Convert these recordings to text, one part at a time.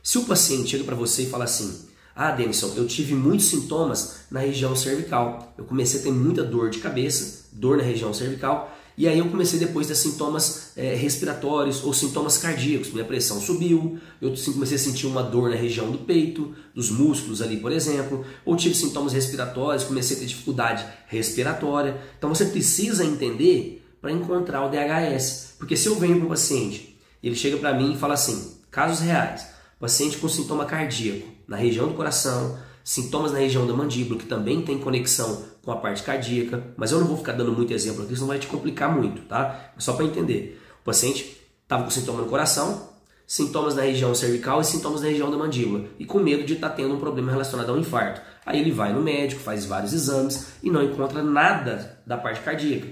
Se o paciente chega para você e fala assim, ah, Denison, eu tive muitos sintomas na região cervical, eu comecei a ter muita dor de cabeça, dor na região cervical, e aí eu comecei depois a ter sintomas respiratórios ou sintomas cardíacos, minha pressão subiu, eu comecei a sentir uma dor na região do peito, dos músculos ali, por exemplo, ou tive sintomas respiratórios, comecei a ter dificuldade respiratória. Então você precisa entender para encontrar o DHS, porque se eu venho para o paciente, ele chega para mim e fala assim, casos reais, paciente com sintoma cardíaco na região do coração, sintomas na região da mandíbula, que também tem conexão com a parte cardíaca, mas eu não vou ficar dando muito exemplo aqui, senão vai te complicar muito, tá? Só para entender. O paciente estava com sintoma no coração, sintomas na região cervical e sintomas na região da mandíbula, e com medo de estar tendo um problema relacionado a um infarto. Aí ele vai no médico, faz vários exames e não encontra nada da parte cardíaca.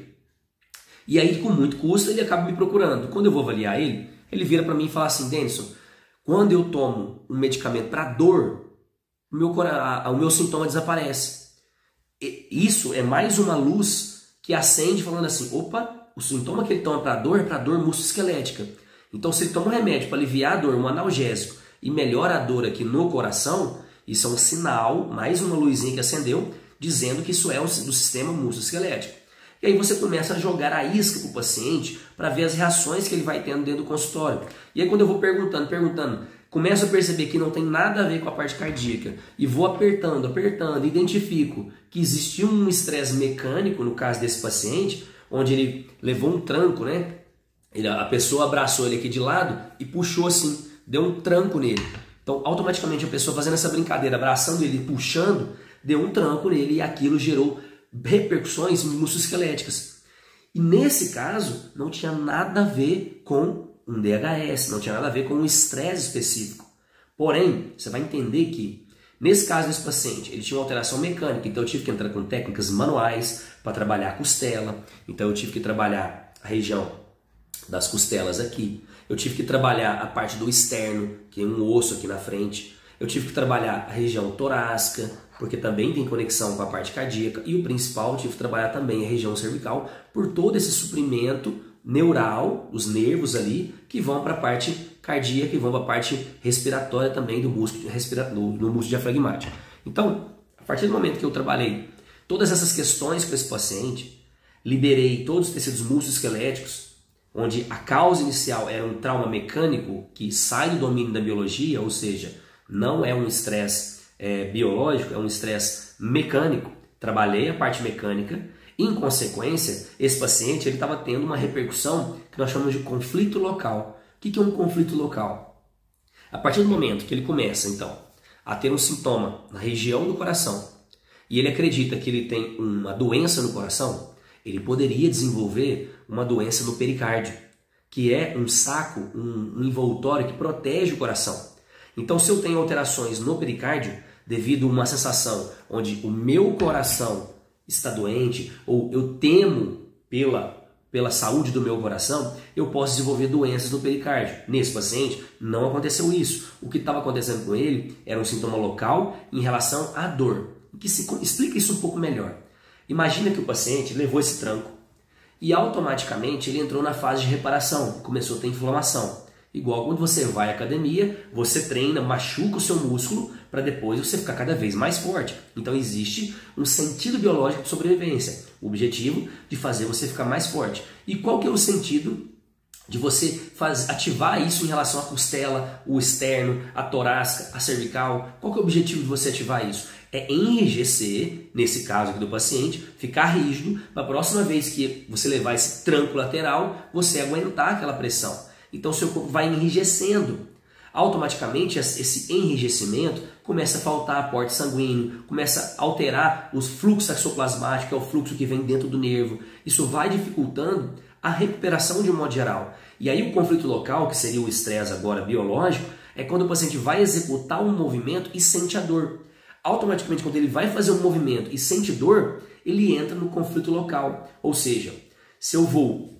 E aí, com muito custo, ele acaba me procurando. Quando eu vou avaliar ele, ele vira para mim e fala assim, Denison, quando eu tomo um medicamento para dor, o meu sintoma desaparece. Isso é mais uma luz que acende falando assim, opa, o sintoma que ele toma para dor é para dor musculoesquelética. Então se ele toma um remédio para aliviar a dor, um analgésico, e melhora a dor aqui no coração, isso é um sinal, mais uma luzinha que acendeu, dizendo que isso é do sistema musculoesquelético. E aí você começa a jogar a isca para o paciente para ver as reações que ele vai tendo dentro do consultório. E aí quando eu vou perguntando, começo a perceber que não tem nada a ver com a parte cardíaca e vou apertando, identifico que existiu um estresse mecânico no caso desse paciente, onde ele levou um tranco, né? A pessoa abraçou ele aqui de lado e puxou assim, deu um tranco nele. Então automaticamente a pessoa fazendo essa brincadeira, abraçando ele e puxando, deu um tranco nele e aquilo gerou repercussões musculoesqueléticas. E nesse caso não tinha nada a ver com um DHS, não tinha nada a ver com um estresse específico. Porém, você vai entender que, nesse caso desse paciente, ele tinha uma alteração mecânica, então eu tive que entrar com técnicas manuais para trabalhar a costela, então eu tive que trabalhar a região das costelas aqui, eu tive que trabalhar a parte do externo, que é um osso aqui na frente, eu tive que trabalhar a região torácica, porque também tem conexão com a parte cardíaca, e o principal, eu tive que trabalhar também a região cervical, por todo esse suprimento neural, os nervos ali, que vão para a parte cardíaca e vão para a parte respiratória também do músculo, do músculo diafragmático. Então, a partir do momento que eu trabalhei todas essas questões com esse paciente, liberei todos os tecidos musculoesqueléticos, onde a causa inicial era um trauma mecânico que sai do domínio da biologia, ou seja, não é um estresse biológico, é um estresse mecânico. Trabalhei a parte mecânica. Em consequência, esse paciente estava tendo uma repercussão que nós chamamos de conflito local. O que é um conflito local? A partir do momento que ele começa, então, a ter um sintoma na região do coração e ele acredita que ele tem uma doença no coração, ele poderia desenvolver uma doença no pericárdio, que é um saco, um envoltório que protege o coração. Então, se eu tenho alterações no pericárdio, devido a uma sensação onde o meu coração está doente, ou eu temo pela saúde do meu coração, eu posso desenvolver doenças no pericárdio. Nesse paciente, não aconteceu isso. O que estava acontecendo com ele era um sintoma local em relação à dor. Explica isso um pouco melhor. Imagina que o paciente levou esse tranco e automaticamente ele entrou na fase de reparação, começou a ter inflamação. Igual quando você vai à academia, você treina, machuca o seu músculo para depois você ficar cada vez mais forte. Então existe um sentido biológico de sobrevivência, o objetivo de fazer você ficar mais forte. E qual que é o sentido de você ativar isso em relação à costela, o externo, a torácica, a cervical? Qual que é o objetivo de você ativar isso? É enrijecer, nesse caso aqui do paciente, ficar rígido, para a próxima vez que você levar esse tranco lateral, você aguentar aquela pressão. Então seu corpo vai enrijecendo. Automaticamente esse enrijecimento começa a faltar aporte sanguíneo, começa a alterar os fluxos axoplasmáticos, que é o fluxo que vem dentro do nervo. Isso vai dificultando a recuperação de um modo geral. E aí o conflito local, que seria o estresse agora biológico, é quando o paciente vai executar um movimento e sente a dor. Automaticamente, quando ele vai fazer um movimento e sente dor, ele entra no conflito local. Ou seja, se eu vou...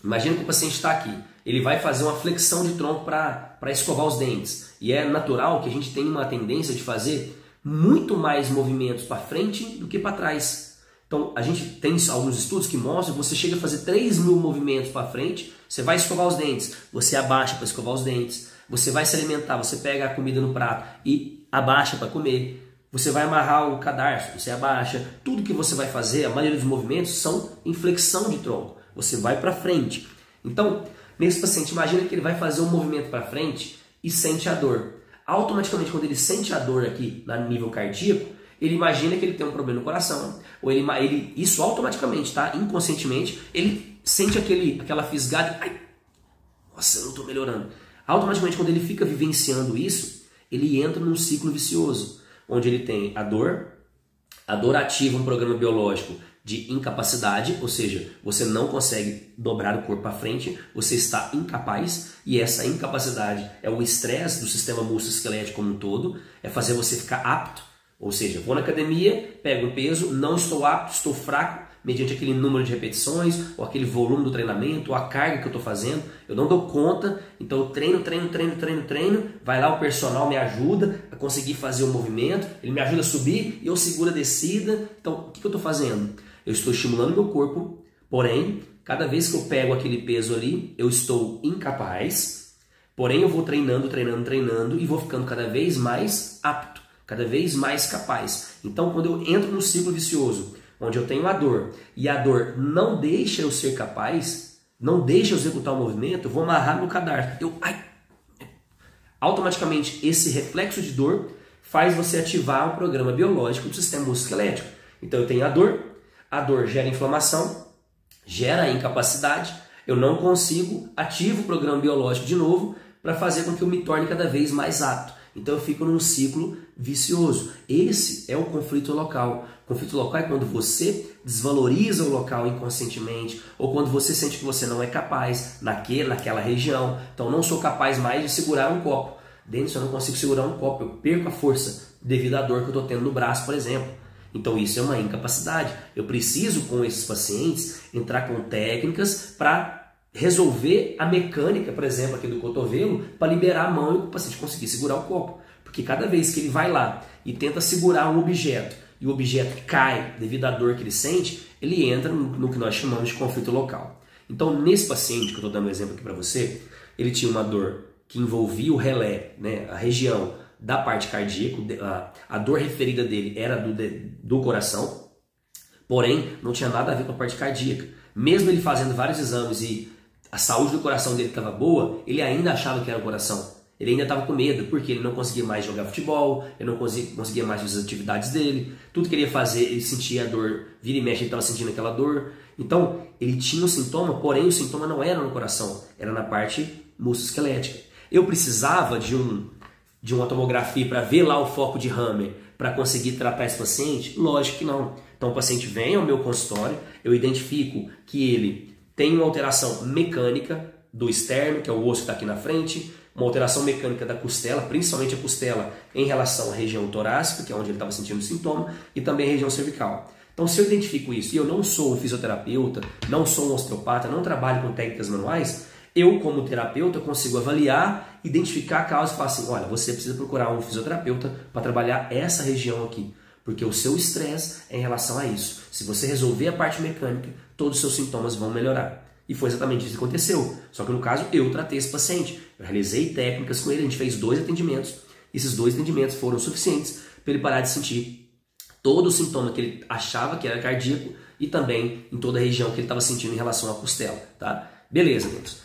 Imagina que o paciente está aqui. Ele vai fazer uma flexão de tronco para escovar os dentes. E é natural que a gente tenha uma tendência de fazer muito mais movimentos para frente do que para trás. Então, a gente tem alguns estudos que mostram que você chega a fazer 3.000 movimentos para frente, você vai escovar os dentes, você abaixa para escovar os dentes, Você vai se alimentar, você pega a comida no prato e abaixa para comer. Você vai amarrar o cadarço, você abaixa. Tudo que você vai fazer, a maioria dos movimentos são em flexão de tronco. Você vai para frente. Então, nesse paciente, imagina que ele vai fazer um movimento para frente e sente a dor. Automaticamente, quando ele sente a dor aqui no nível cardíaco, ele imagina que ele tem um problema no coração. Ou isso automaticamente, tá? Inconscientemente, ele sente aquela fisgada. Ai, nossa, eu não estou melhorando. Automaticamente, quando ele fica vivenciando isso, ele entra num ciclo vicioso, onde ele tem a dor ativa um programa biológico de incapacidade, ou seja, você não consegue dobrar o corpo para frente, você está incapaz, e essa incapacidade é o estresse do sistema musculoesquelético como um todo, é fazer você ficar apto, ou seja, vou na academia, pego um peso, não estou apto, estou fraco, mediante aquele número de repetições, ou aquele volume do treinamento, ou a carga que eu estou fazendo, eu não dou conta, então eu treino, vai lá o personal me ajuda a conseguir fazer o movimento, ele me ajuda a subir e eu seguro a descida. Então, o que eu estou fazendo? Eu estou estimulando meu corpo, porém, cada vez que eu pego aquele peso ali, eu estou incapaz, porém eu vou treinando e vou ficando cada vez mais apto, cada vez mais capaz. Então, quando eu entro no ciclo vicioso, onde eu tenho a dor, e a dor não deixa eu ser capaz, não deixa eu executar o movimento, eu vou amarrar meu cadarço. Automaticamente, esse reflexo de dor faz você ativar um programa biológico do sistema musculoesquelético. Então eu tenho a dor gera inflamação, gera incapacidade, eu não consigo, ativo o programa biológico de novo para fazer com que eu me torne cada vez mais apto. Então eu fico num ciclo vicioso. Esse é o conflito local. O conflito local é quando você desvaloriza o local inconscientemente, ou quando você sente que você não é capaz naquela região. Então não sou capaz mais de segurar um copo. Denison, eu não consigo segurar um copo, eu perco a força devido à dor que eu estou tendo no braço, por exemplo. Então isso é uma incapacidade. Eu preciso, com esses pacientes, entrar com técnicas para resolver a mecânica, por exemplo, aqui do cotovelo, para liberar a mão e o paciente conseguir segurar o copo. Porque cada vez que ele vai lá e tenta segurar um objeto, e o objeto cai devido à dor que ele sente, ele entra no que nós chamamos de conflito local. Então, nesse paciente, que eu estou dando um exemplo aqui para você, ele tinha uma dor que envolvia o relé, né, a região da parte cardíaca, a dor referida dele era do coração, porém, não tinha nada a ver com a parte cardíaca. Mesmo ele fazendo vários exames e a saúde do coração dele estava boa, ele ainda achava que era o coração. Ele ainda estava com medo, porque ele não conseguia mais jogar futebol, ele não conseguia mais fazer as atividades dele, tudo que ele ia fazer, ele sentia a dor, vira e mexe, ele estava sentindo aquela dor. Então, ele tinha um sintoma, porém o sintoma não era no coração, era na parte musculoesquelética. Eu precisava de uma tomografia para ver lá o foco de Hammer, para conseguir tratar esse paciente? Lógico que não. Então o paciente vem ao meu consultório, eu identifico que ele tem uma alteração mecânica do externo, que é o osso que está aqui na frente, uma alteração mecânica da costela, principalmente a costela em relação à região torácica, que é onde ele estava sentindo o sintoma, e também a região cervical. Então, se eu identifico isso, e eu não sou um fisioterapeuta, não sou um osteopata, não trabalho com técnicas manuais, eu, como terapeuta, consigo avaliar, identificar a causa e falar assim, olha, você precisa procurar um fisioterapeuta para trabalhar essa região aqui, porque o seu estresse é em relação a isso. Se você resolver a parte mecânica, todos os seus sintomas vão melhorar. E foi exatamente isso que aconteceu. Só que no caso, eu tratei esse paciente. Eu realizei técnicas com ele, a gente fez 2 atendimentos. Esses 2 atendimentos foram suficientes para ele parar de sentir todo o sintoma que ele achava que era cardíaco e também em toda a região que ele estava sentindo em relação à costela. Tá? Beleza, Deus.